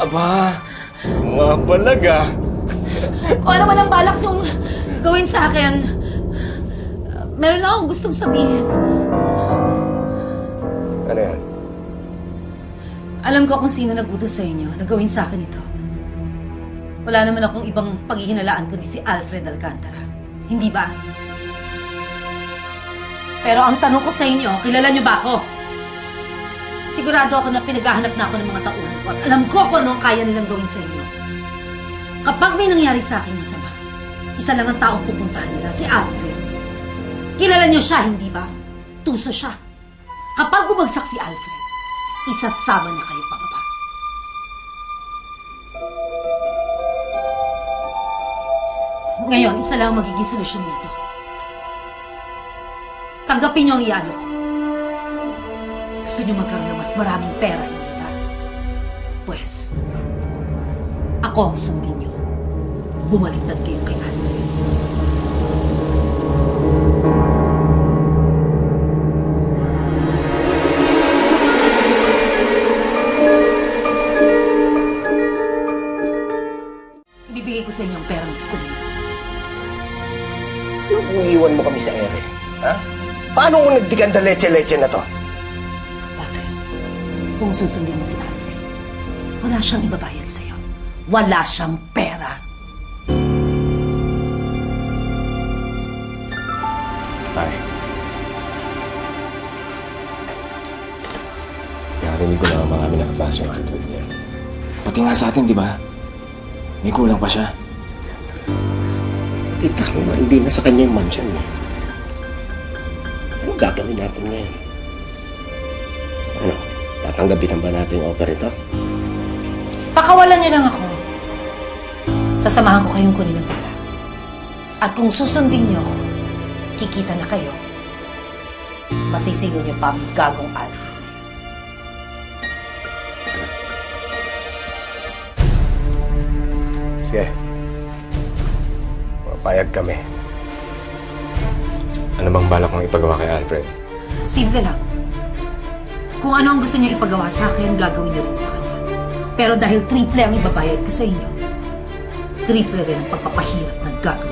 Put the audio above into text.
Aba, mapalaga. Kung ano man ang balak niyong gawin sa akin, meron lang akong gustong sabihin. Ano yan? Alam ko kung sino nag-utos sa inyo na gawin sa akin ito. Wala naman akong ibang paghihinalaan kundi si Alfred Alcantara. Hindi ba? Pero ang tanong ko sa inyo, kilala niyo ba ako? Sigurado ako na pinaghahanap na ako ng mga tauhan ko at alam ko kung ano ang kaya nilang gawin sa inyo. Kapag may nangyari sa akin masama, isa lang ang taong pupuntahan nila, si Alfred. Kilala niyo siya, hindi ba? Tuso siya. Kapag bumagsak si Alfred, isasama niya kayo pababa. Ngayon, isa lang ang magiging solusyon dito. Tanggapin niyo ang iano ko. Gusto niyo magkaroon ng mas maraming pera, hindi ba? Pwes, ako ang sundin niyo. Bumaliktad kayo kay Alfred. Ibibigay ko sa inyo ang perang gusto niyo. Ano kung iwan mo kami sa ere? Ha? Paano kung nagdiganda leche-leche na to? Bakit? Kung susundin mo si Alfred, wala siyang ibabayad sa'yo. Wala siyang pera. Tay. Narinig ko na marami nakataas yung Alfred niya. Pati nga sa atin, di ba? May kulang pa siya. Itak mo, hindi na sa kanya yung mansion eh. Anong gagawin natin ngayon? Ano? Tatanggapin ba natin yung offer ito? Pakawalan niyo lang ako. Sasamahan ko kayong kunin ng pera. At kung susundin niyo ako, kikita na kayo. Masisingil niyo pa ang gagong Alfred. Sige. Papayag kami. Ano bang balak mong ipagawa kay Alfred? Simple lang. Kung ano ang gusto niyo ipagawa sa akin, gagawin niyo rin sa kanya. Pero dahil triple ang ibabayad ko sa inyo, triple rin ang pagpapahirap na gagawin.